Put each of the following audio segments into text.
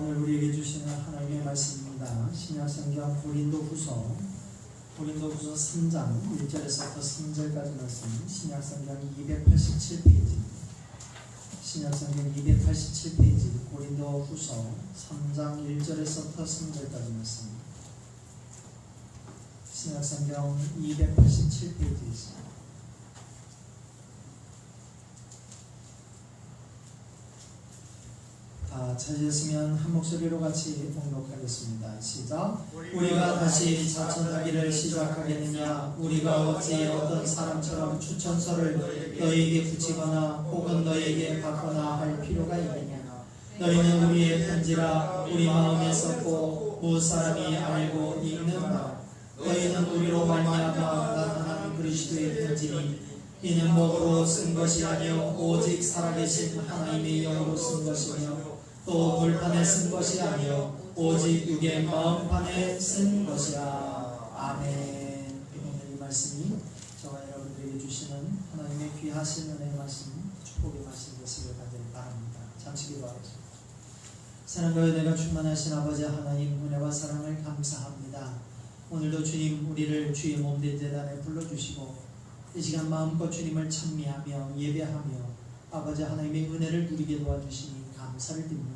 오늘 우리에게 주시는 하나님의 말씀입니다. 신약성경 고린도후서 3장 1절에서부터 3절까지 말씀, 신약성경 287페이지입니다. 신약성경 287페이지 고린도후서 3장 1절에서부터 3절까지 말씀, 신약성경 287페이지에 있습니다. 찾으셨으면 한 목소리로 같이 봉독하겠습니다. 시작. 우리가 다시 자천하기를 시작하겠느냐? 우리가 어찌 어떤 사람처럼 추천서를 너희에게 붙이거나 혹은 너희에게 받거나 할 필요가 있느냐? 너희는 우리의 편지라 우리 마음에 썼고 무엇 사람이 알고 읽는다. 너희는 우리로 말미암아 나타난 그리스도의 편지니 이는 목으로 쓴 것이 아니요 오직 살아계신 하나님의 영으로 쓴 것이며 또 물판에 쓴 것이 아니요 오직 육의 마음판에 쓴 것이라. 아멘. 오늘 이 말씀이 저와 여러분들에게 주시는 하나님의 귀하신 은혜의 말씀, 축복의 말씀 되시길 간절히 바랍니다. 잠시 기도하겠습니다. 사랑과 은혜가 충만하신 아버지 하나님, 은혜와 사랑을 감사합니다. 오늘도 주님 우리를 주의 몸된 제단에 불러주시고 이 시간 마음껏 주님을 찬미하며 예배하며 아버지 하나님의 은혜를 누리게 도와주시니 감사를 드립니다.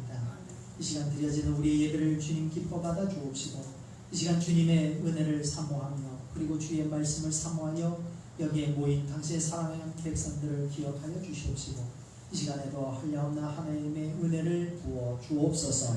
이 시간 드려지는 우리의 예배를 주님 기뻐 받아 주옵시고 이 시간 주님의 은혜를 사모하며 그리고 주의 말씀을 사모하여 여기에 모인 당시의 사랑하는 백성들을 기억하여 주시옵시고 이 시간에도 한량없는 하나님의 은혜를 부어 주옵소서.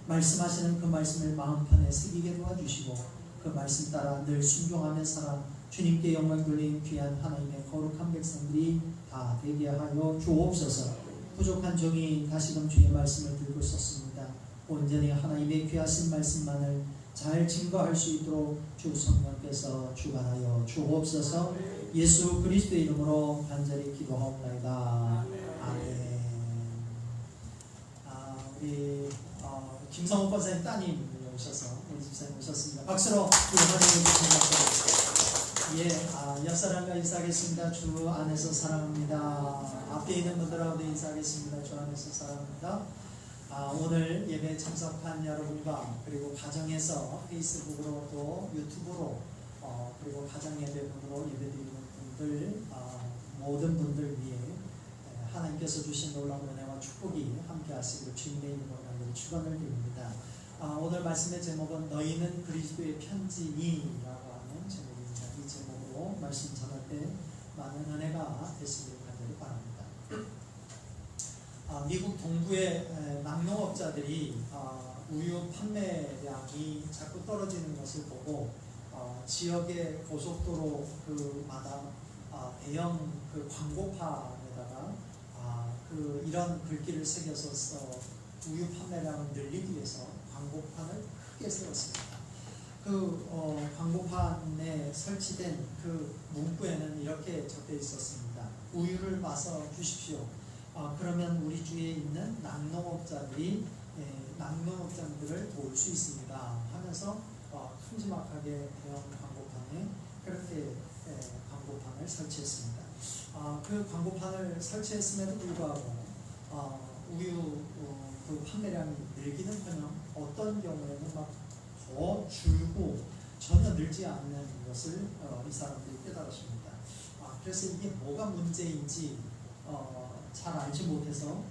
말씀하시는 그 말씀을 마음편에 새기게 도와주시고 그 말씀 따라 늘 순종하며 살아 주님께 영광 돌리는 귀한 하나님의 거룩한 백성들이 다 되게 하여 주옵소서. 부족한 종이 다시금 주의 말씀을 들고 있었습니다. 온전히 하나님의 귀하신 말씀만을 잘 증거할 수 있도록 주 성령께서 주관하여 주옵소서. 예수 그리스도의 이름으로 간절히 기도하옵나이다. 아멘. 우리 김성호 권사님 따님 오셔서 우리 집사님 오셨습니다. 박수로 우리 환영해 주시면 옆사람과 인사하겠습니다. 주 안에서 사랑합니다. 앞에 있는 분들하고도 인사하겠습니다. 주 안에서 사랑합니다. 오늘 예배에 참석한 여러분과 그리고 가정에서 페이스북으로 또 유튜브로 그리고 가정 예배분으로 예배드리는 분들 모든 분들 위해 하나님께서 주신 놀라운 은혜와 축복이 함께 하시기를 주님의 이름으로 간절히 축원을 드립니다. 오늘 말씀의 제목은 너희는 그리스도의 편지니 라고 하는 제목입니다. 이 제목으로 말씀 전할 때 많은 은혜가 되시길 간절히 바랍니다. 미국 동부의 낙농업자들이 우유 판매량이 자꾸 떨어지는 것을 보고 지역의 고속도로 그마다 대형 그 광고판에다가 이런 글귀를 새겨서 우유 판매량을 늘리기 위해서 광고판을 크게 세웠습니다. 광고판에 설치된 그 문구에는 이렇게 적혀 있었습니다. 우유를 마셔 주십시오. 그러면 우리 주위에 있는 낙농업자들이 낙농업자들을 도울 수 있습니다 하면서 큼지막하게 대형 광고판에 그렇게 광고판을 설치했습니다. 그 광고판을 설치했음에도 불구하고 우유 그 판매량이 늘기는커녕 어떤 경우에는 막 더 줄고 전혀 늘지 않는 것을 이 사람들이 깨달았습니다. 그래서 이게 뭐가 문제인지 잘 알지 못해서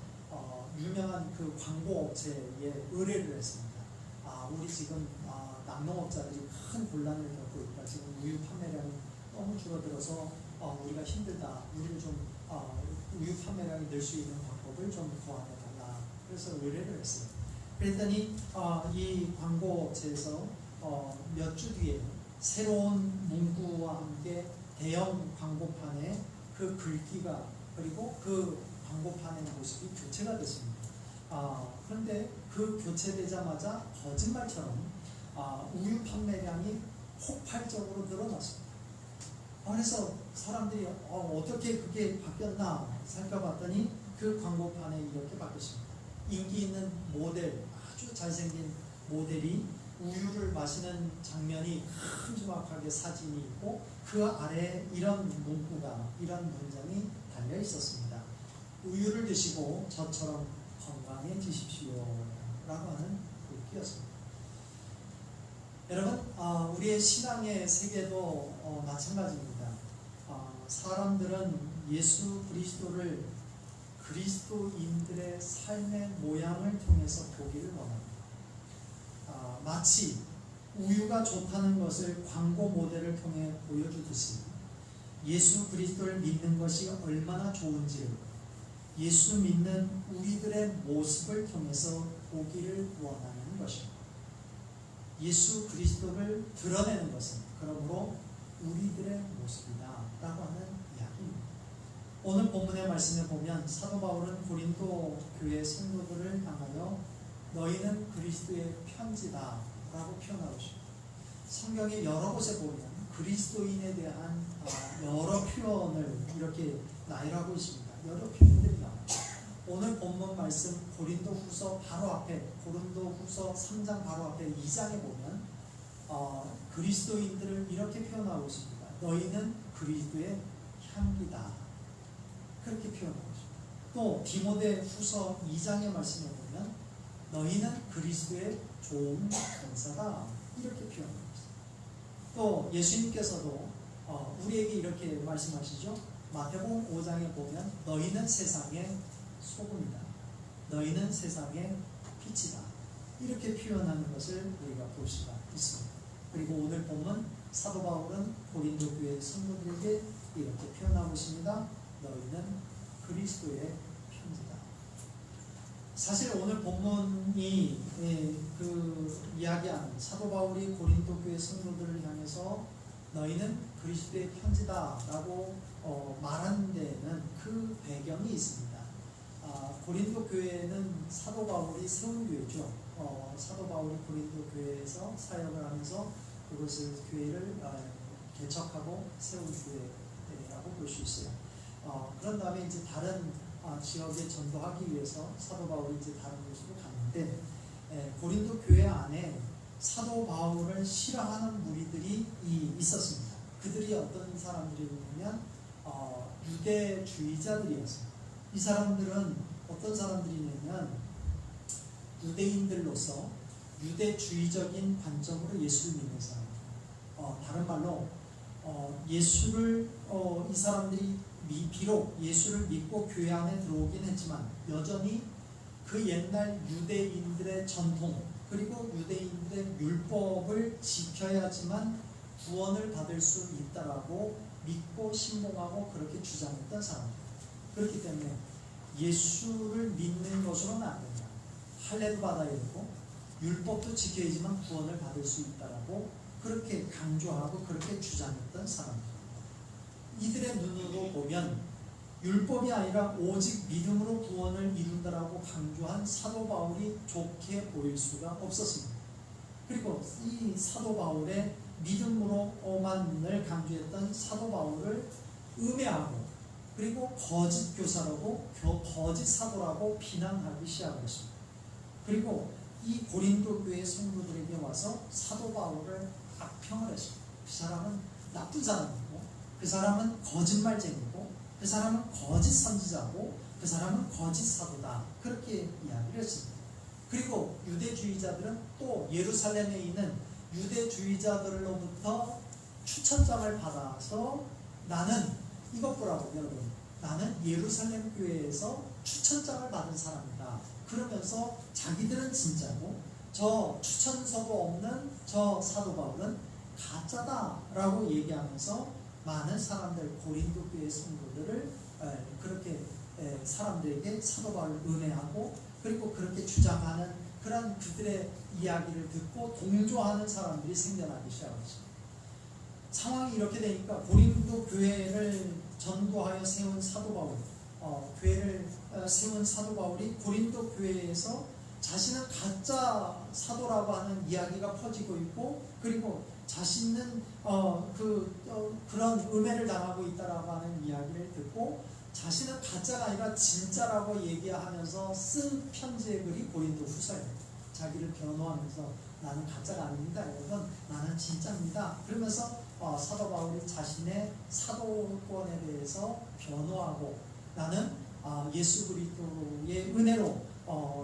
유명한 그 광고 업체에 의뢰를 했습니다. 우리 지금 낙농업자들이 큰 곤란을 겪고 있다. 지금 우유 판매량이 너무 줄어들어서 우리가 힘들다. 우리를 좀 우유 판매량이 늘 수 있는 방법을 좀 고안해달라. 그래서 의뢰를 했어요. 그랬더니 이 광고 업체에서 몇 주 뒤에 새로운 문구와 함께 대형 광고판에 그 글귀가 그리고 그 광고판의 모습이 교체가 됐습니다. 그런데 그 교체되자마자 거짓말처럼 우유 판매량이 폭발적으로 늘어났습니다. 그래서 사람들이 어떻게 그게 바뀌었나 살펴봤더니 그 광고판에 이렇게 바뀌었습니다. 인기 있는 모델, 아주 잘생긴 모델이 우유를 마시는 장면이 큼지막하게 사진이 있고 그 아래에 이런 문구가, 이런 문장이 달려 있었습니다. 우유를 드시고 저처럼 건강해지십시오 라고 하는 여러분, 우리의 신앙의 세계도 마찬가지입니다. 사람들은 예수 그리스도를 그리스도인들의 삶의 모양을 통해서 보기를 원합니다. 마치 우유가 좋다는 것을 광고 모델을 통해 보여주듯이 예수 그리스도를 믿는 것이 얼마나 좋은지를 예수 믿는 우리들의 모습을 통해서 보기를 원하는 것입니다. 예수 그리스도를 드러내는 것은 그러므로 우리들의 모습이다 라고 하는 이야기입니다. 오늘 본문의 말씀에 보면 사도 바울은 고린도 교회 성도들을 향하여 너희는 그리스도의 편지다 라고 표현하고 있습니다. 성경의 여러 곳에 보면 그리스도인에 대한 여러 표현을 이렇게 나열하고 있습니다. 여러 표현들이 나와요. 오늘 본문 말씀 고린도후서 바로 앞에 고린도후서 3장 바로 앞에 2장에 보면 그리스도인들을 이렇게 표현하고 있습니다. 너희는 그리스도의 향기다. 그렇게 표현하고 있습니다. 또 디모데후서 2장의 말씀에 보면 너희는 그리스도의 좋은 권사다. 이렇게 표현하고 있습니다. 또 예수님께서도 우리에게 이렇게 말씀하시죠. 마태복음 5장에 보면 너희는 세상의 소금이다. 너희는 세상의 빛이다. 이렇게 표현하는 것을 우리가 볼 수가 있습니다. 그리고 오늘 보면 사도 바울은 고린도 교회 성도들에게 이렇게 표현하고 있습니다. 너희는 그리스도의 편지다. 사실 오늘 본문이 이야기하는 사도 바울이 고린도 교회 성도들을 향해서 너희는 그리스도의 편지다 라고 말하는 데에는 그 배경이 있습니다. 고린도 교회는 사도 바울이 세운 교회죠. 사도 바울이 고린도 교회에서 사역을 하면서 그것을 교회를 개척하고 세운 교회라고 볼 수 있어요. 그런 다음에 이제 다른 지역에 전도하기 위해서 사도 바울이 이제 다른 곳으로 갔는데 고린도 교회 안에 사도 바울을 싫어하는 무리들이 있었습니다. 그들이 어떤 사람들이냐면 유대주의자들이었습니다. 이 사람들은 어떤 사람들이냐면 유대인들로서 유대주의적인 관점으로 예수를 믿는 사람들. 다른 말로 예수를 이 사람들이 비록 예수를 믿고 교회 안에 들어오긴 했지만 여전히 그 옛날 유대인들의 전통 그리고 유대인들의 율법을 지켜야지만 구원을 받을 수 있다라고 믿고 신봉하고 그렇게 주장했던 사람들. 그렇기 때문에 예수를 믿는 것으로는 안 된다. 할례도 받아야 되고 율법도 지켜야지만 구원을 받을 수 있다라고 그렇게 강조하고 그렇게 주장했던 사람들. 이들의 눈으로 보면 율법이 아니라 오직 믿음으로 구원을 이룬다라고 강조한 사도 바울이 좋게 보일 수가 없었습니다. 그리고 이 사도 바울의 믿음으로만을 강조했던 사도 바울을 음해하고 그리고 거짓 교사라고 거짓 사도라고 비난하기 시작했습니다. 그리고 이 고린도 교회 성도들에게 와서 사도 바울을 악평을 했습니다. 그 사람은 나쁜 사람이고 그 사람은 거짓말쟁이고 그 사람은 거짓 선지자고 그 사람은 거짓 사도다. 그렇게 이야기를 했습니다. 그리고 유대주의자들은 또 예루살렘에 있는 유대주의자들로부터 추천장을 받아서 나는 이것 보라고 여러분, 나는 예루살렘 교회에서 추천장을 받은 사람이다. 그러면서 자기들은 진짜고 저 추천서도 없는 저 사도 바울은 가짜다라고 얘기하면서 많은 사람들 고린도 교회 성도들을 그렇게 사람들에게 사도 바울을 은혜하고 그리고 그렇게 주장하는 그런 그들의 이야기를 듣고 동조하는 사람들이 생겨나기 시작했습니다. 상황이 이렇게 되니까 고린도 교회를 전도하여 세운 사도 바울, 교회를 세운 사도 바울이 고린도 교회에서 자신은 가짜 사도라고 하는 이야기가 퍼지고 있고 그리고 자신은 그런 음해를 당하고 있다라고 하는 이야기를 듣고 자신은 가짜가 아니라 진짜라고 얘기하면서 쓴 편지의 글이 고린도 후서예요. 자기를 변호하면서 나는 가짜가 아닙니다. 여러분 나는 진짜입니다. 그러면서 사도 바울이 자신의 사도권에 대해서 변호하고 나는 예수 그리스도의 은혜로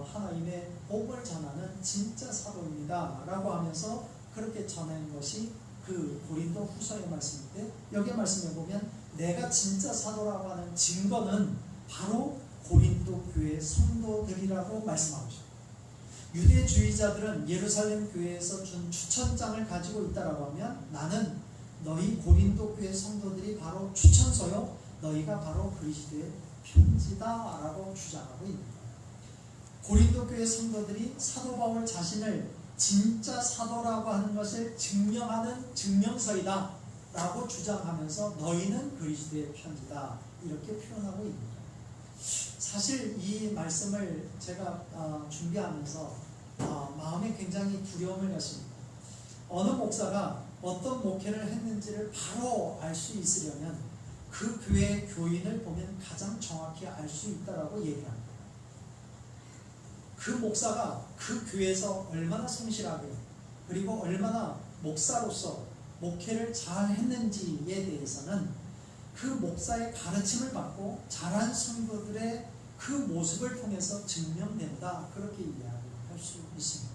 하나님의 복을 전하는 진짜 사도입니다 라고 하면서 그렇게 전한 것이 그 고린도 후서의 말씀인데, 여기 말씀해 보면 내가 진짜 사도라고 하는 증거는 바로 고린도 교회 성도들이라고 말씀하고 있습니다. 유대주의자들은 예루살렘 교회에서 준 추천장을 가지고 있다라고 하면 나는 너희 고린도 교회 성도들이 바로 추천서요, 너희가 바로 그리스도의 편지다라고 주장하고 있는 거예요. 고린도 교회 성도들이 사도 바울 자신을 진짜 사도라고 하는 것을 증명하는 증명서이다 라고 주장하면서 너희는 그리스도의 편지다 이렇게 표현하고 있는 거예요. 사실 이 말씀을 제가 준비하면서 마음에 굉장히 두려움을 갖습니다. 어느 목사가 어떤 목회를 했는지를 바로 알 수 있으려면 그 교회의 교인을 보면 가장 정확히 알 수 있다라고 얘기를 합니다. 그 목사가 그 교회에서 얼마나 성실하게 그리고 얼마나 목사로서 목회를 잘 했는지에 대해서는 그 목사의 가르침을 받고 자란 성도들의 그 모습을 통해서 증명된다, 그렇게 이야기할 수 있습니다.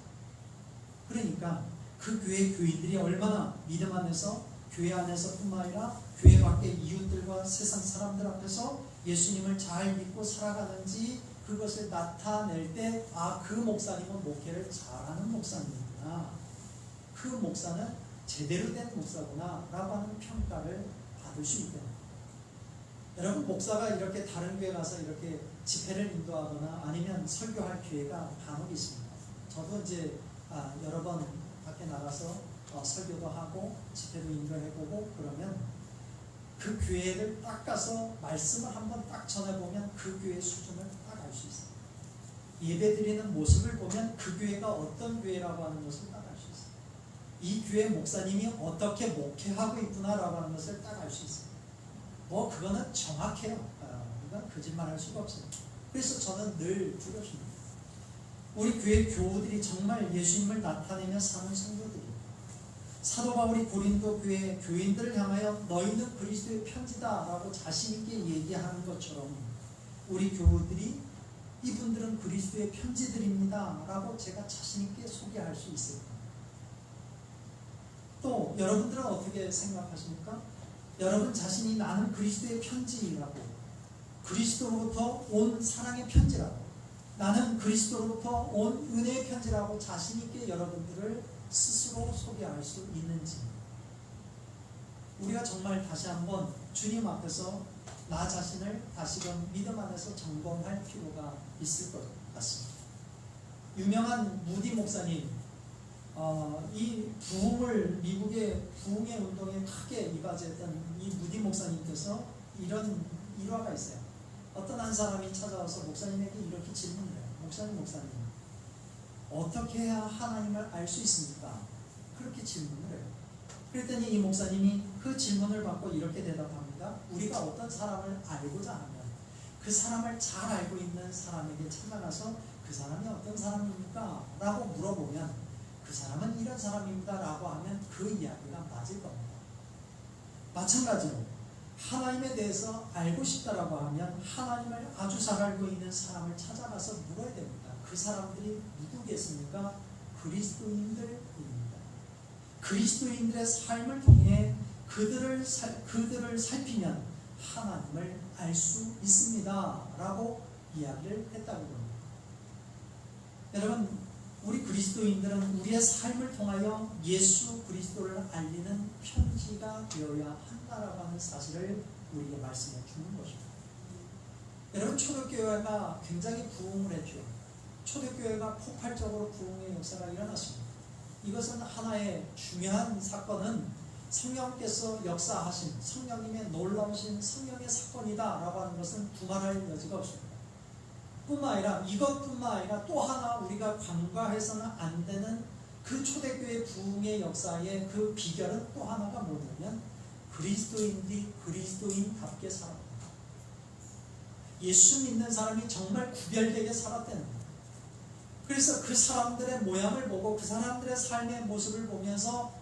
그러니까 그 교회 교인들이 얼마나 믿음 안에서, 교회 안에서 뿐만 아니라 교회 밖의 이웃들과 세상 사람들 앞에서 예수님을 잘 믿고 살아가는지 그것을 나타낼 때, 그 목사님은 목회를 잘하는 목사님이구나, 그 목사는 제대로 된 목사구나 라고 하는 평가를 받을 수 있다. 여러분, 목사가 이렇게 다른 교회 가서 이렇게 집회를 인도하거나 아니면 설교할 기회가 간혹 있습니다. 저도 이제 여러 번 밖에 나가서 설교도 하고 집회도 인도해보고 그러면 그 교회를 딱 가서 말씀을 한번 딱 전해보면 그 교회의 수준을 딱 알 수 있어요. 예배 드리는 모습을 보면 그 교회가 어떤 교회라고 하는 것을 딱 알 수 있어요. 이 교회 목사님이 어떻게 목회하고 있구나라고 하는 것을 딱 알 수 있어요. 그거는 정확해요. 이건 거짓말할 수가 없어요. 그래서 저는 늘 두렵습니다. 우리 교회 교우들이 정말 예수님을 나타내며 사는 성도들이에요. 사도 바울이 고린도 교회 교인들을 향하여 너희는 그리스도의 편지다 라고 자신있게 얘기하는 것처럼 우리 교우들이 이분들은 그리스도의 편지들입니다 라고 제가 자신있게 소개할 수 있을 겁니다. 또 여러분들은 어떻게 생각하십니까? 여러분 자신이 나는 그리스도의 편지라고, 그리스도로부터 온 사랑의 편지라고, 나는 그리스도로부터 온 은혜의 편지라고 자신있게 여러분들을 스스로 소개할 수 있는지, 우리가 정말 다시 한번 주님 앞에서 나 자신을 다시금 믿음 안에서 점검할 필요가 있을 것 같습니다. 유명한 무디 목사님, 이 부흥을, 미국의 부흥의 운동에 크게 이바지했던 이 무디 목사님께서 이런 일화가 있어요. 어떤 한 사람이 찾아와서 목사님에게 이렇게 질문을 해요. 목사님, 어떻게 해야 하나님을 알 수 있습니까? 그렇게 질문을 해요. 그랬더니 이 목사님이 그 질문을 받고 이렇게 대답합니다. 우리가 어떤 사람을 알고자 하면 그 사람을 잘 알고 있는 사람에게 찾아가서 그 사람이 어떤 사람입니까? 라고 물어보면 그 사람은 이런 사람입니다 라고 하면 그 이야기가 맞을 겁니다. 마찬가지로 하나님에 대해서 알고 싶다라고 하면 하나님을 아주 잘 알고 있는 사람을 찾아가서 물어야 됩니다. 그 사람들이 누구겠습니까? 그리스도인들입니다. 그리스도인들의 삶을 통해 그들을 살피면 하나님을 알 수 있습니다 라고 이야기를 했다고 합니다. 여러분, 우리 그리스도인들은 우리의 삶을 통하여 예수 그리스도를 알리는 편지가 되어야 한다라고 하는 사실을 우리에게 말씀해 주는 것입니다. 여러분, 초대교회가 굉장히 부흥을 했죠. 초대교회가 폭발적으로 부흥의 역사가 일어났습니다. 이것은 하나의 중요한 사건은 성령께서 역사하신, 성령님의 놀라우신 성령의 사건이다라고 하는 것은 두말할 여지가 없습니다. 이것뿐만 아니라 또 하나 우리가 간과해서는 안 되는 그 초대교회 부흥의 역사의 그 비결은 또 하나가 뭐냐면 그리스도인들이 그리스도인답게 살았다. 예수 믿는 사람이 정말 구별되게 살았다는 거예요. 그래서 그 사람들의 모양을 보고 그 사람들의 삶의 모습을 보면서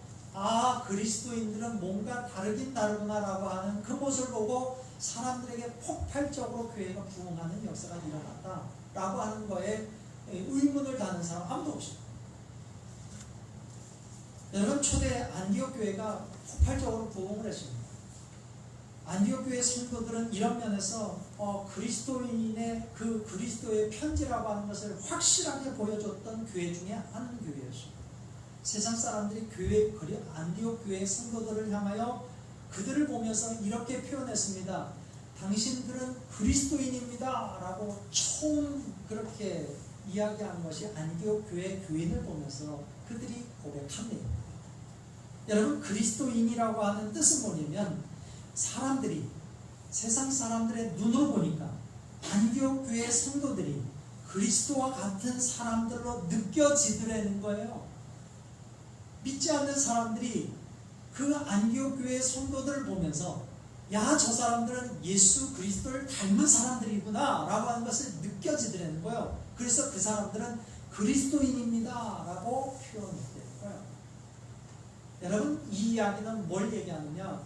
그리스도인들은 뭔가 다르긴 다르구나 라고 하는 그 모습을 보고 사람들에게 폭발적으로 교회가 부흥하는 역사가 일어났다 라고 하는 거에 의문을 다는 사람 아무도 없습니다. 여러분, 초대 안디옥 교회가 폭발적으로 부흥을 했습니다. 안디옥 교회 성도들은 이런 면에서 그리스도인의 그 그리스도의 편지라고 하는 것을 확실하게 보여줬던 교회 중에 한 교회였습니다. 세상 사람들이 안디옥 교회 성도들을 향하여 그들을 보면서 이렇게 표현했습니다. 당신들은 그리스도인입니다 라고 처음 그렇게 이야기한 것이 안디옥 교회 교인을 보면서 그들이 고백합니다. 여러분, 그리스도인이라고 하는 뜻은 뭐냐면 사람들이, 세상 사람들의 눈으로 보니까 안디옥 교회 성도들이 그리스도와 같은 사람들로 느껴지더라는 거예요. 믿지 않는 사람들이 그 안디옥 교회 성도들을 보면서 야, 저 사람들은 예수 그리스도를 닮은 사람들이구나 라고 하는 것을 느껴지더라는 거예요. 그래서 그 사람들은 그리스도인입니다 라고 표현했다는 거예요. 여러분, 이 이야기는 뭘 얘기하느냐?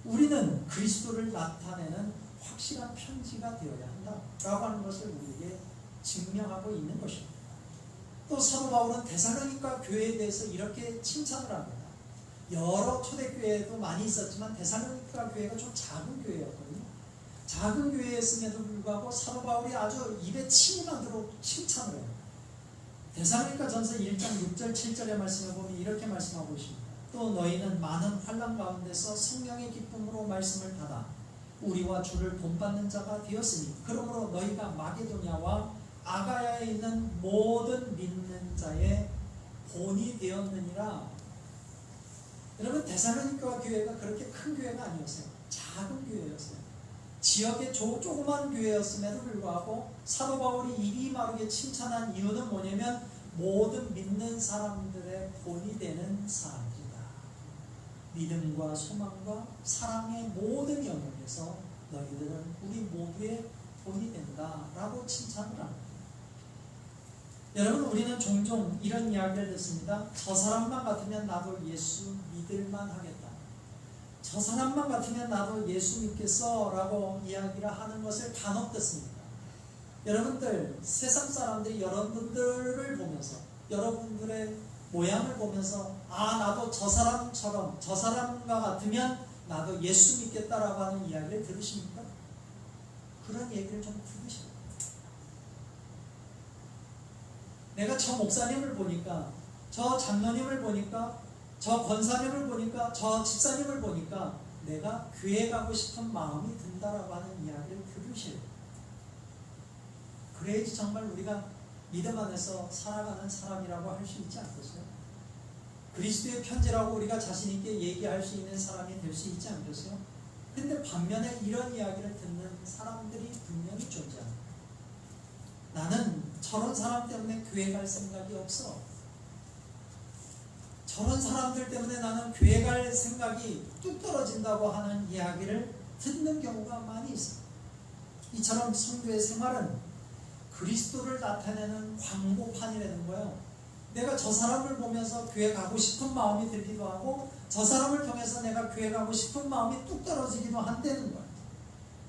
우리는 그리스도를 나타내는 확실한 편지가 되어야 한다 라고 하는 것을 우리에게 증명하고 있는 것입니다. 또 사도 바울은 데살로니가 교회에 대해서 이렇게 칭찬을 합니다. 여러 초대교회도 많이 있었지만 데살로니가 교회가 좀 작은 교회였거든요. 작은 교회였음에도 불구하고 사도 바울이 아주 입에 침이 나도록 칭찬을 해요. 데살로니가 전서 1장 6절 7절의 말씀을 보면 이렇게 말씀하고 있습니다. 또 너희는 많은 환난 가운데서 성령의 기쁨으로 말씀을 받아 우리와 주를 본받는 자가 되었으니 그러므로 너희가 마게도냐와 아가야에 있는 모든 믿는 자의 본이 되었느니라. 여러분, 데살로니가 교회가 그렇게 큰 교회가 아니었어요. 작은 교회였어요. 지역의 조그만 교회였음에도 불구하고 사도 바울이 입이 마르게 칭찬한 이유는 뭐냐면 모든 믿는 사람들의 본이 되는 사람들이다. 믿음과 소망과 사랑의 모든 영역에서 너희들은 우리 모두의 본이 된다라고 칭찬을 합니다. 여러분, 우리는 종종 이런 이야기를 듣습니다. 저 사람만 같으면 나도 예수 믿을만 하겠다. 저 사람만 같으면 나도 예수 믿겠어 라고 이야기를 하는 것을 간혹 듣습니다. 여러분들, 세상 사람들이 여러분들을 보면서, 여러분들의 모양을 보면서 나도 저 사람처럼, 저 사람과 같으면 나도 예수 믿겠다라고 하는 이야기를 들으십니까? 그런 얘기를 좀 들으시죠. 내가 저 목사님을 보니까, 저 장로님을 보니까, 저 권사님을 보니까, 저 집사님을 보니까 내가 교회 가고 싶은 마음이 든다라고 하는 이야기를 들으셔야 돼요. 그래야지 정말 우리가 믿음 안에서 살아가는 사람이라고 할 수 있지 않겠어요? 그리스도의 편지라고 우리가 자신 있게 얘기할 수 있는 사람이 될 수 있지 않겠어요? 근데 반면에 이런 이야기를 듣는 사람들이 분명히 존재합니다. 나는 저런 사람 때문에 교회 갈 생각이 없어. 저런 사람들 때문에 나는 교회 갈 생각이 뚝 떨어진다고 하는 이야기를 듣는 경우가 많이 있습니다. 이처럼 성도의 생활은 그리스도를 나타내는 광고판이라는 거예요. 내가 저 사람을 보면서 교회 가고 싶은 마음이 들기도 하고 저 사람을 통해서 내가 교회 가고 싶은 마음이 뚝 떨어지기도 한다는 거예요.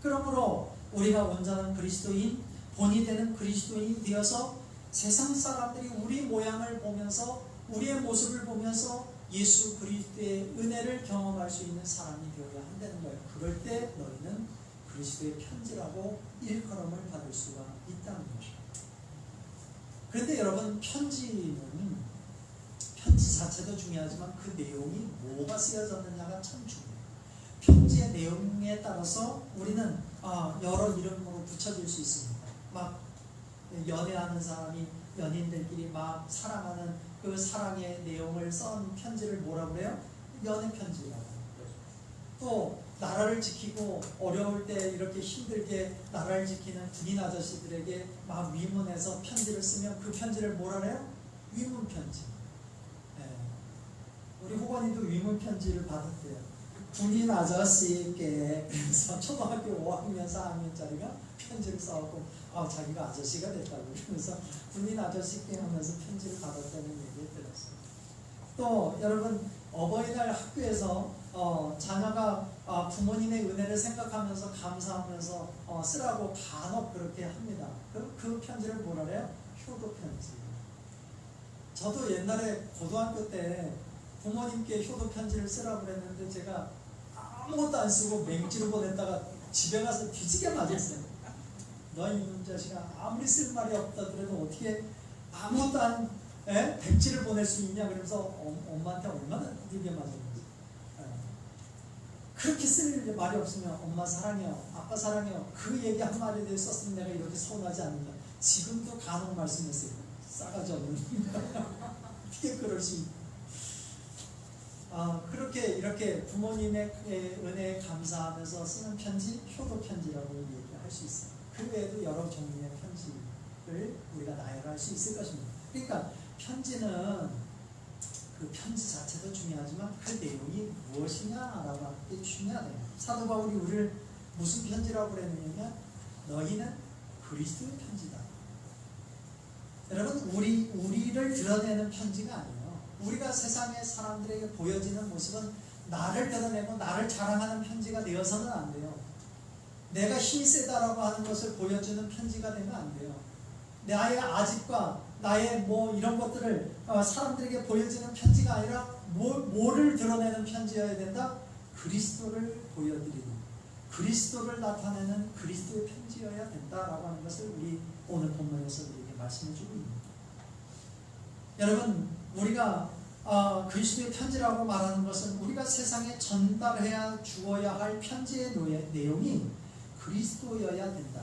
그러므로 우리가 온전한 그리스도인, 본이 되는 그리스도인이 되어서 세상 사람들이 우리 모양을 보면서 우리의 모습을 보면서 예수 그리스도의 은혜를 경험할 수 있는 사람이 되어야 한다는 거예요. 그럴 때 너희는 그리스도의 편지라고 일컬음을 받을 수가 있다는 것입니다. 그런데 여러분, 편지 자체도 중요하지만 그 내용이 뭐가 쓰여졌느냐가 참 중요해요. 편지의 내용에 따라서 우리는 여러 이름으로 붙여질 수 있습니다. 막 연애하는 사람이 연인들끼리 막 사랑하는 그 사랑의 내용을 쓴 편지를 뭐라고 그래요? 연애 편지라고. 또 나라를 지키고 어려울 때 이렇게 힘들게 나라를 지키는 군인 아저씨들에게 막 위문해서 편지를 쓰면 그 편지를 뭐라 그래요? 위문 편지. 우리 호건이도 위문 편지를 받았대요. 군인 아저씨께 그래서 초등학교 5학년 4학년짜리가 편지를 써갖고 자기가 아저씨가 됐다고 그러면서 군인 아저씨께 하면서 편지를 받았다는 얘기를 들었어요. 또 여러분, 어버이날 학교에서 자녀가 부모님의 은혜를 생각하면서 감사하면서 쓰라고 간혹 그렇게 합니다. 그 편지를 뭐라 그래요? 효도 편지. 저도 옛날에 고등학교 때 부모님께 효도 편지를 쓰라고 그랬는데 제가 아무것도 안 쓰고 맹지로 보냈다가 집에 가서 뒤지게 맞았어요. 너 이놈 자식아, 아무리 쓸 말이 없다더라도 어떻게 아무것도 안 백지를 보낼 수 있냐 그러면서 엄마한테 얼마나 두들겨 맞았는지. 그렇게 쓸 말이 없으면 엄마 사랑해요, 아빠 사랑해요, 그 얘기 한 마디에 대해 썼으면 내가 이렇게 서운하지 않는다. 지금도 간혹 말씀했어요. 싸가지 없는 어떻게 그럴 수 있나. 그렇게 이렇게 부모님의 은혜에 감사하면서 쓰는 편지, 효도 편지라고 얘기할 수 있어요. 그 외에도 여러 종류의 편지를 우리가 나열할 수 있을 것입니다. 그러니까 편지는 그 편지 자체도 중요하지만 그 내용이 무엇이냐라고 하는 게 중요하대요. 사도 바울이 우리를 무슨 편지라고 그랬느냐? 너희는 그리스도의 편지다. 여러분, 우리를 드러내는 편지가 아니에요. 우리가 세상의 사람들에게 보여지는 모습은 나를 드러내고 나를 자랑하는 편지가 되어서는 안 돼요. 내가 힘이 세다라고 하는 것을 보여주는 편지가 되면 안 돼요. 나의 아집과 나의 이런 것들을 사람들에게 보여지는 편지가 아니라 뭐를 드러내는 편지여야 된다? 그리스도를 보여드리는, 그리스도를 나타내는 그리스도의 편지여야 된다라고 하는 것을 우리 오늘 본문에서 우리에게 말씀해주고 있습니다. 여러분, 우리가 그리스도의 편지라고 말하는 것은 우리가 세상에 전달해야 주어야 할 편지의 내용이 그리스도여야 된다.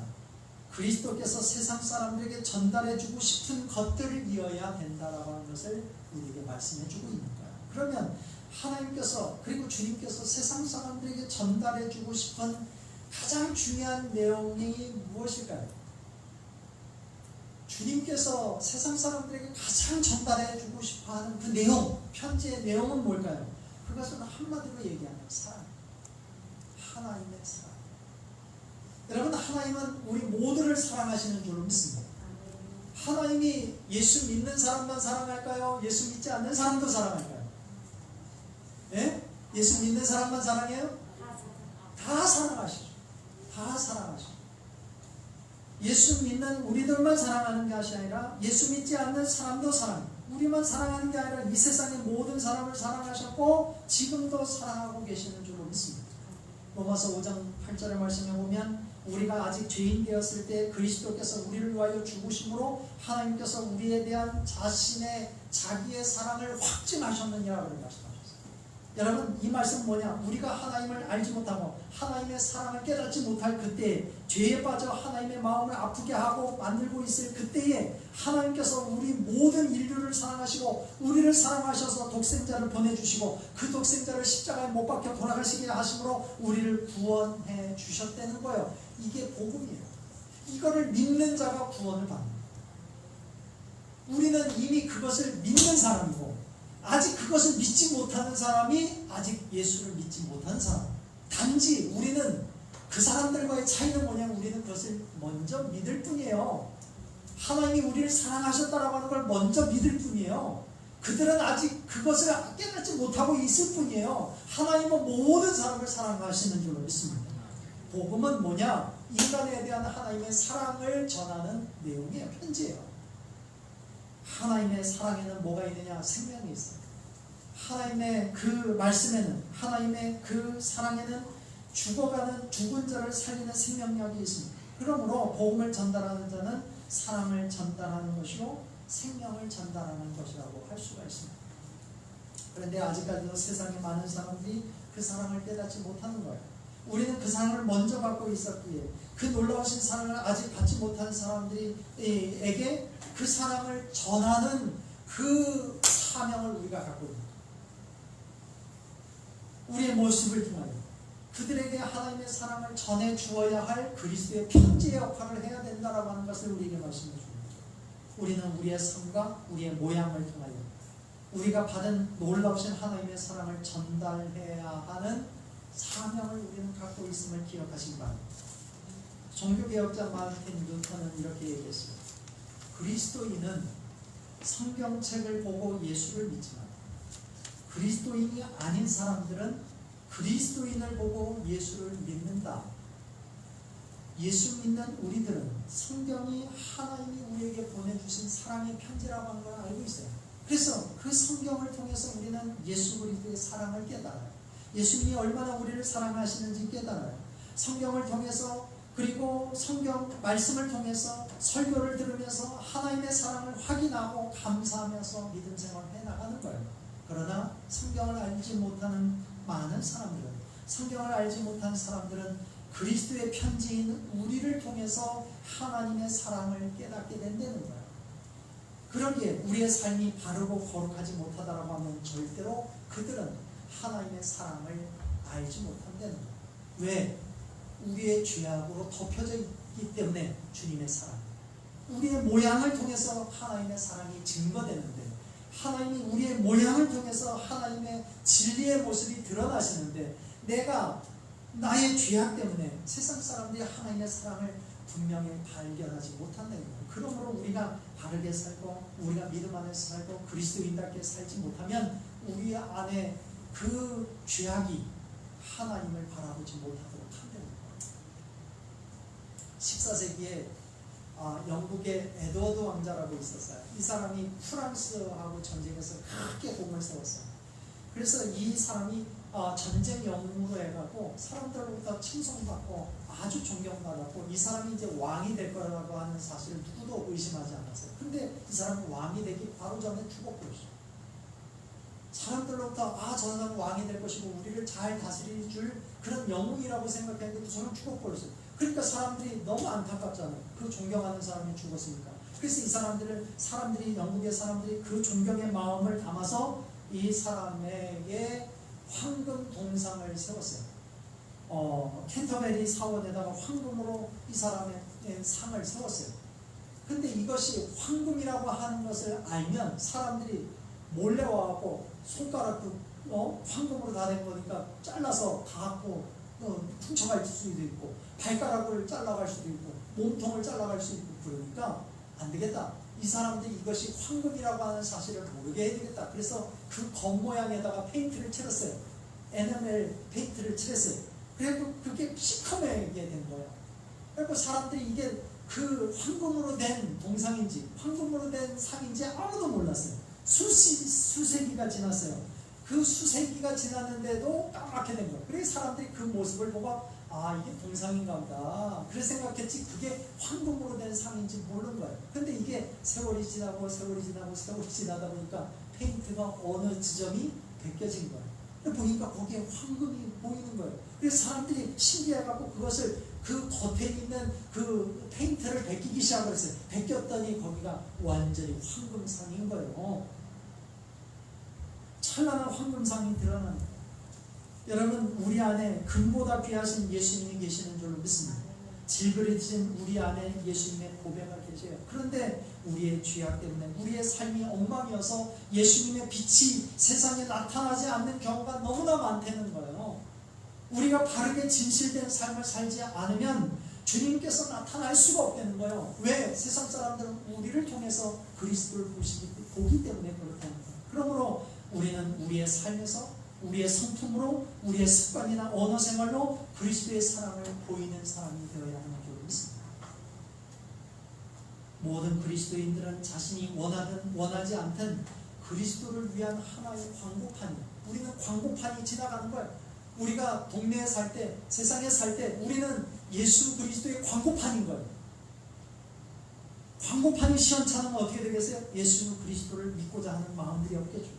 그리스도께서 세상 사람들에게 전달해주고 싶은 것들이어야 된다라고 하는 것을 우리에게 말씀해주고 있는 거예요. 그러면 하나님께서 그리고 주님께서 세상 사람들에게 전달해주고 싶은 가장 중요한 내용이 무엇일까요? 주님께서 세상 사람들에게 가장 전달해주고 싶어하는 그 내용, 편지의 내용은 뭘까요? 그것은 한마디로 얘기하면 사랑, 하나님의 사랑. 여러분, 하나님은 우리 모두를 사랑하시는 줄로 믿습니다. 하나님이 예수 믿는 사람만 사랑할까요? 예수 믿지 않는 사람도 사랑할까요? 네? 예수 믿는 사람만 사랑해요? 다 사랑하시죠. 다 사랑하시죠. 예수 믿는 우리들만 사랑하는 것이 아니라 예수 믿지 않는 사람도 사랑해요. 우리만 사랑하는 게 아니라 이 세상의 모든 사람을 사랑하셨고 지금도 사랑하고 계시는 줄로 믿습니다. 로마서 5장 8절의 말씀에 보면 우리가 아직 죄인 되었을 때 그리스도께서 우리를 위하여 죽으심으로 하나님께서 우리에 대한 자기의 사랑을 확증하셨느니라고 말씀하셨어요. 여러분, 이 말씀은 뭐냐? 우리가 하나님을 알지 못하고 하나님의 사랑을 깨닫지 못할 그때에, 죄에 빠져 하나님의 마음을 아프게 하고 만들고 있을 그때에 하나님께서 우리 모든 인류를 사랑하시고 우리를 사랑하셔서 독생자를 보내주시고 그 독생자를 십자가에 못 박혀 돌아가시게 하심으로 우리를 구원해 주셨다는 거예요. 이게 복음이에요. 이거를 믿는 자가 구원을 받는 거예요. 우리는 이미 그것을 믿는 사람이고 아직 그것을 믿지 못하는 사람이 아직 예수를 믿지 못하는 사람. 단지 우리는 그 사람들과의 차이는 뭐냐면 우리는 그것을 먼저 믿을 뿐이에요. 하나님이 우리를 사랑하셨다라고 하는 걸 먼저 믿을 뿐이에요. 그들은 아직 그것을 깨닫지 못하고 있을 뿐이에요. 하나님은 모든 사람을 사랑하시는 줄로 믿습니다. 복음은 뭐냐? 인간에 대한 하나님의 사랑을 전하는 내용이에요. 편지예요. 하나님의 사랑에는 뭐가 있느냐? 생명이 있어요. 하나님의 그 말씀에는, 하나님의 그 사랑에는 죽어가는 죽은 자를 살리는 생명력이 있습니다. 그러므로 복음을 전달하는 자는 사랑을 전달하는 것이고 생명을 전달하는 것이라고 할 수가 있습니다. 그런데 아직까지도 세상에 많은 사람들이 그 사랑을 깨닫지 못하는 거예요. 우리는 그 사랑을 먼저 받고 있었기에 그 놀라우신 사랑을 아직 받지 못하는 사람들에게 그 사랑을 전하는 그 사명을 우리가 갖고 있습니다. 우리의 모습을 통하여 그들에게 하나님의 사랑을 전해 주어야 할 그리스도의 편지의 역할을 해야 된다라고 하는 것을 우리에게 말씀해 줍니다. 우리는 우리의 삶과 우리의 모양을 통하여 우리가 받은 놀라우신 하나님의 사랑을 전달해야 하는 사명을 우리는 갖고 있음을 기억하시기 바랍니다. 종교개혁자 마르틴 루터는 이렇게 얘기했습니다. 그리스도인은 성경책을 보고 예수를 믿지만 그리스도인이 아닌 사람들은 그리스도인을 보고 예수를 믿는다. 예수 믿는 우리들은 성경이 하나님이 우리에게 보내주신 사랑의 편지라고 하는 걸 알고 있어요. 그래서 그 성경을 통해서 우리는 예수 그리스도의 사랑을 깨달아요. 예수님이 얼마나 우리를 사랑하시는지 깨달아요. 성경을 통해서, 그리고 성경 말씀을 통해서 설교를 들으면서 하나님의 사랑을 확인하고 감사하면서 믿음 생활을 해나가는 거예요. 그러나 성경을 알지 못하는 많은 사람들은, 성경을 알지 못한 사람들은 그리스도의 편지인 우리를 통해서 하나님의 사랑을 깨닫게 된다는 거예요. 그러기에 우리의 삶이 바르고 거룩하지 못하다라고 하면 절대로 그들은 하나님의 사랑을 알지 못한다는 거예요. 왜? 우리의 죄악으로 덮여져 있기 때문에 주님의 사랑, 우리의 모양을 통해서 하나님의 사랑이 증거되는데, 하나님이 우리의 모양을 통해서 하나님의 진리의 모습이 드러나시는데, 내가 나의 죄악 때문에 세상 사람들이 하나님의 사랑을 분명히 발견하지 못한다는 거예요. 그러므로 우리가 바르게 살고 우리가 믿음 안에서 살고 그리스도인답게 살지 못하면 우리 안에 그 죄악이 하나님을 바라보지 못하도록 한다는 거예요. 14세기에 영국의 에드워드 왕자라고 있었어요. 이 사람이 프랑스하고 전쟁에서 크게 공을 세웠어요. 그래서 이 사람이 전쟁 영웅으로 해가지고 사람들로부터 칭송받고 아주 존경받았고, 이 사람이 이제 왕이 될 거라고 하는 사실을 누구도 의심하지 않았어요. 근데 이 사람은 왕이 되기 바로 전에 죽어버렸어요. 사람들로부터 저 사람은 왕이 될 것이고 우리를 잘 다스릴 줄 그런 영웅이라고 생각했는데 그 사람은 죽어버렸어요. 그러니까 사람들이 너무 안타깝잖아요. 그 존경하는 사람이 죽었으니까. 그래서 이 사람들이 영국의 사람들이 그 존경의 마음을 담아서 이 사람에게 황금 동상을 세웠어요. 캔터베리 사원에다가 황금으로 이 사람의 상을 세웠어요. 근데 이것이 황금이라고 하는 것을 알면 사람들이 몰래 와갖고 손가락도 황금으로 다 된 거니까 잘라서 다 갖고 훔쳐갈 수도 있고, 발가락을 잘라갈 수도 있고, 몸통을 잘라갈 수도 있고, 그러니까 안 되겠다. 이 사람들이 이것이 황금이라고 하는 사실을 모르게 해야 되겠다. 그래서 그 겉모양에다가 페인트를 칠했어요. 에나멜 페인트를 칠했어요. 그리고 그게 시커멓게 된 거예요. 그리고 사람들이 이게 그 황금으로 된 동상인지 황금으로 된 상인지 아무도 몰랐어요. 수세기가 지났어요. 그 수세기가 지났는데도 까맣게 된 거예요. 그래서 사람들이 그 모습을 보고 이게 동상인가 보다 그래 생각했지, 그게 황금으로 된 상인지 모르는 거예요. 근데 이게 세월이 지나고 세월이 지나다 보니까 페인트가 어느 지점이 벗겨진 거예요. 보니까 거기에 황금이 보이는 거예요. 그래서 사람들이 신기해갖고 그것을 그 겉에 있는 그 페인트를 벗기기 시작했어요. 벗겼더니 거기가 완전히 황금상인 거예요. 찬란한 황금상이 드러나는 거예요. 여러분, 우리 안에 금보다 귀하신 예수님이 계시는 줄로 믿습니다. 질그릇진 우리 안에 예수님의 보배가 계셔요. 그런데 우리의 죄악 때문에 우리의 삶이 엉망이어서 예수님의 빛이 세상에 나타나지 않는 경우가 너무나 많다는 거예요. 우리가 바르게 진실된 삶을 살지 않으면 주님께서 나타날 수가 없다는 거예요. 왜? 세상 사람들은 우리를 통해서 그리스도를 보기 때문에 그렇다는 거예요. 그러므로 우리는 우리의 삶에서, 우리의 성품으로, 우리의 습관이나 언어 생활로 그리스도의 사랑을 보이는 사람이 되어야 하는 줄 믿습니다. 모든 그리스도인들은 자신이 원하든 원하지 않든 그리스도를 위한 하나의 광고판이에요. 우리는 광고판이 지나가는 거예요. 우리가 동네에 살 때, 세상에 살 때 우리는 예수 그리스도의 광고판인 거예요. 광고판이 시원찮으면 어떻게 되겠어요? 예수 그리스도를 믿고자 하는 마음들이 없겠죠.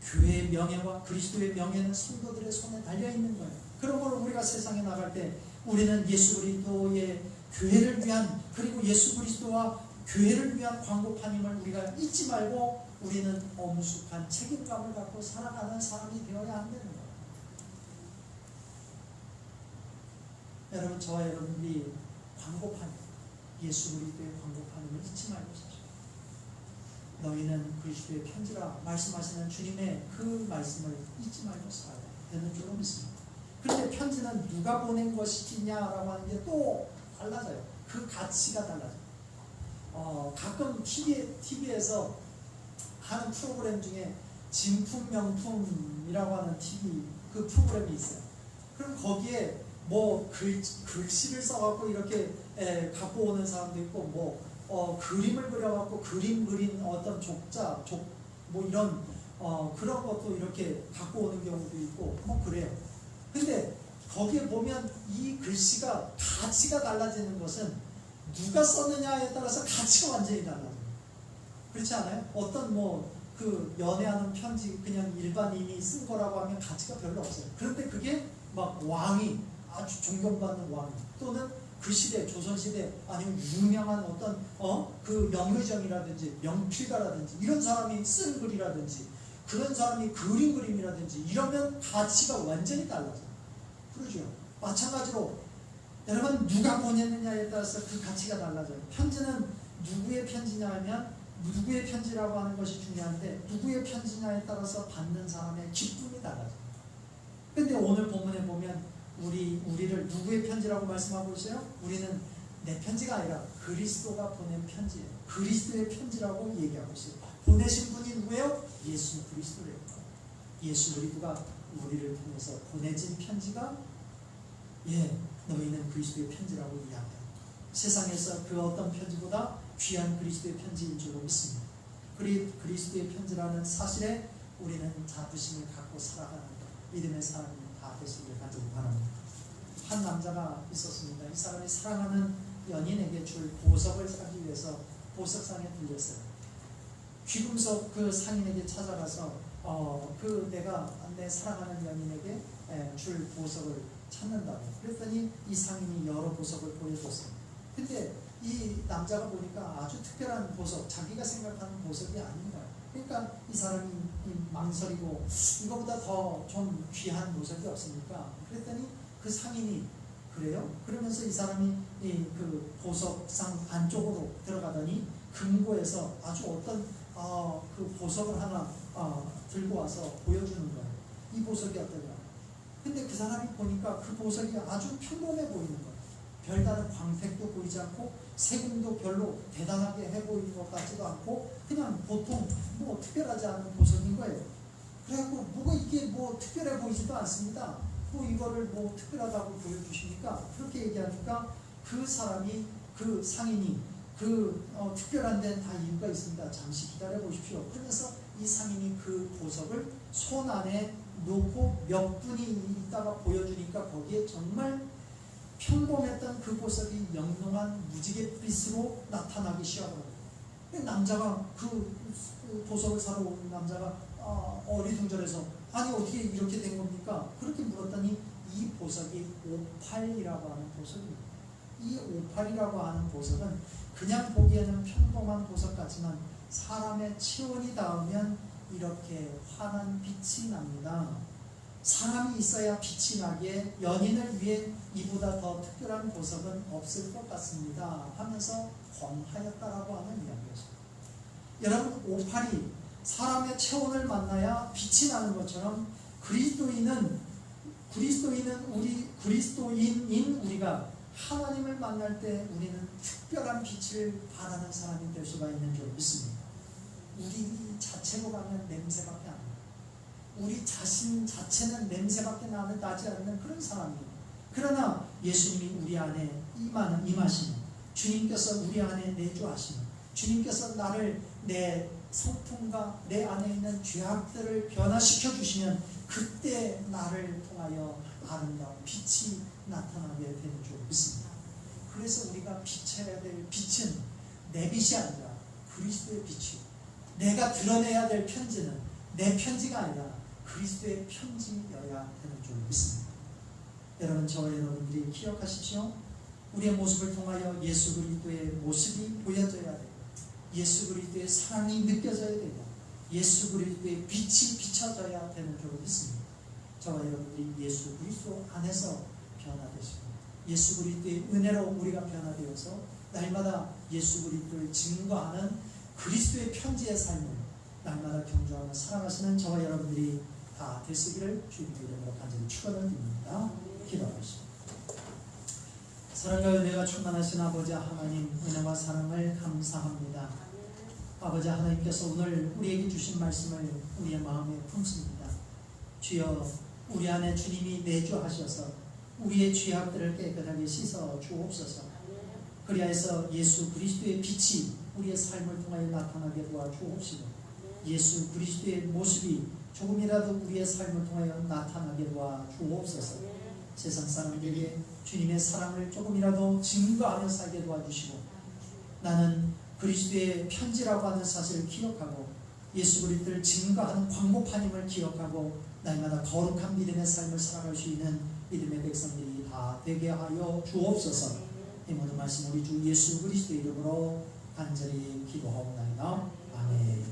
교회의 명예와 그리스도의 명예는 성도들의 손에 달려있는 거예요. 그러므로 우리가 세상에 나갈 때 우리는 예수 그리스도의 교회를 위한, 그리고 예수 그리스도와 교회를 위한 광고판임을 우리가 잊지 말고 우리는 엄숙한 책임감을 갖고 살아가는 사람이 되어야 한다는 거예요. 여러분, 저와 여러분들이 광고판, 예수 그리스도의 광고판임을 잊지 말고 사십시오. 너희는 그리스도의 편지라 말씀하시는 주님의 그 말씀을 잊지 말고 살아야 되는 줄로 믿습니다. 그런데 편지는 누가 보낸 것이냐라고 하는 게 또 달라져요. 그 가치가 달라져요. 가끔 TV에서 하는 프로그램 중에 진품 명품이라고 하는 TV 그 프로그램이 있어요. 그럼 거기에 뭐 글씨를 써갖고 이렇게 갖고 오는 사람도 있고, 뭐 그림을 그려갖고 그림 그린 어떤 족자, 뭐 이런 그런 것도 이렇게 갖고 오는 경우도 있고 뭐 그래요. 근데 거기에 보면 이 글씨가 가치가 달라지는 것은 누가 썼느냐에 따라서 가치가 완전히 달라져요. 그렇지 않아요? 어떤 그 연애하는 편지 그냥 일반인이 쓴 거라고 하면 가치가 별로 없어요. 그런데 그게 막 왕이 아주 존경받는 왕 또는 그 시대 조선시대 아니면 유명한 어떤 그 명의정이라든지 명필가라든지 이런 사람이 쓴 글이라든지 그런 사람이 그린 그림이라든지 이러면 가치가 완전히 달라져요. 그러죠. 마찬가지로 여러분 누가 보냈느냐에 따라서 그 가치가 달라져요. 편지는 누구의 편지냐 하면 누구의 편지라고 하는 것이 중요한데 누구의 편지냐에 따라서 받는 사람의 기쁨이 달라져요. 근데 오늘 본문에 보면 우리를 누구의 편지라고 말씀하고 있어요? 우리는 내 편지가 아니라 그리스도가 보낸 편지예요. 그리스도의 편지라고 얘기하고 있어요. 보내신 분이 누구예요? 예수 그리스도래요. 예수 그리스도가 우리를 통해서 보내진 편지가 너희는 그리스도의 편지라고 이야기해요. 세상에서 그 어떤 편지보다 귀한 그리스도의 편지인 줄로 믿습니다. 그리스도의 편지라는 사실에 우리는 자부심을 갖고 살아가는 믿음의 사람이 다 되시길 간절히 바랍니다. 한 남자가 있었습니다. 이 사람이 사랑하는 연인에게 줄 보석을 사기 위해서 보석상에 들렸어요. 귀금속 그 상인에게 찾아가서 내가 내 사랑하는 연인에게 줄 보석을 찾는다고 그랬더니 이 상인이 여러 보석을 보여줬어요. 근데 이 남자가 보니까 아주 특별한 보석, 자기가 생각하는 보석이 아닌 거예요. 그러니까 이 사람이 망설이고 이거보다 더 좀 귀한 보석이 없습니까? 그랬더니 그 상인이 그래요? 그러면서 이 사람이 그 보석상 안쪽으로 들어가더니 금고에서 아주 어떤 그 보석을 하나 들고 와서 보여주는 거예요. 이 보석이 어떠냐? 근데 그 사람이 보니까 그 보석이 아주 평범해 보이는 거예요. 별다른 광택도 보이지 않고 세금도 별로 대단하게 해 보이는 것 같지도 않고 그냥 보통 특별하지 않은 보석인 거예요. 그래갖고 이게 특별해 보이지도 않습니다. 이거를 특별하다고 보여주십니까? 그렇게 얘기하니까 그 사람이 그 상인이 특별한 데는 다 이유가 있습니다. 잠시 기다려 보십시오. 그러면서 이 상인이 그 보석을 손 안에 놓고 몇 분이 있다가 보여주니까 거기에 정말 평범했던 그 보석이 영롱한 무지갯빛으로 나타나기 시작합니다. 남자가 그 보석을 사러 온 남자가 어리둥절해서 아니 어떻게 이렇게 된 겁니까? 그렇게 물었더니 이 보석이 오팔이라고 하는 보석입니다. 이 오팔이라고 하는 보석은 그냥 보기에는 평범한 보석 같지만 사람의 체온이 닿으면 이렇게 환한 빛이 납니다. 사람이 있어야 빛이 나기에 연인을 위해 이보다 더 특별한 보석은 없을 것 같습니다 하면서 권하였다라고 하는 이야기였습니다. 여러분 오팔이 사람의 체온을 만나야 빛이 나는 것처럼 그리스도인인 우리가 하나님을 만날 때 우리는 특별한 빛을 발하는 사람이 될 수가 있는 줄 믿습니다. 우리 자체로 가면 냄새밖에 안 나요. 우리 자신 자체는 냄새밖에 나지 않는 그런 사람이에요. 그러나 예수님이 우리 안에 임하시는 주님께서 우리 안에 내주하시는 주님께서 나를 내 성품과 내 안에 있는 죄악들을 변화시켜 주시면 그때 나를 통하여 아름다운 빛이 나타나게 되는 줄 믿습니다. 그래서 우리가 비춰야 될 빛은 내 빛이 아니라 그리스도의 빛이요. 내가 드러내야 될 편지는 내 편지가 아니라 그리스도의 편지여야 되는 줄 믿습니다. 여러분 저와 여러분들이 기억하십시오. 우리의 모습을 통하여 예수 그리스도의 모습이 보여져야 되고 예수 그리스도의 사랑이 느껴져야 되고 예수 그리스도의 빛이 비춰져야 되는 줄 믿습니다. 저와 여러분들이 예수 그리스도 안에서 변화되시고 예수 그리스도의 은혜로 우리가 변화되어서 날마다 예수 그리스도를 증거하는 그리스도의 편지의 삶을 날마다 경주하며 살아가시는 저와 여러분들이 다 되시기를 주님의 이름으로 간절히 축원을 드립니다. 기도하겠습니다. 사랑과 은혜가 충만하신 아버지 하나님 은혜와 사랑을 감사합니다. 아버지 하나님께서 오늘 우리에게 주신 말씀을 우리의 마음에 품습니다. 주여 우리 안에 주님이 내주하셔서 우리의 죄악들을 깨끗하게 씻어 주옵소서. 그리하여서 예수 그리스도의 빛이 우리의 삶을 통하여 나타나게 도와주옵시고 예수 그리스도의 모습이 조금이라도 우리의 삶을 통하여 나타나게 도와주옵소서. 세상 사람들에게 주님의 사랑을 조금이라도 증거하며 살게 도와주시고 나는 그리스도의 편지라고 하는 사실을 기억하고 예수 그리스도를 증거하는 광고판임을 기억하고 날마다 거룩한 믿음의 삶을 살아갈 수 있는 믿음의 백성들이 다 되게 하여 주옵소서. 이 모든 말씀 우리 주 예수 그리스도의 이름으로 간절히 기도하옵나이다. 아멘.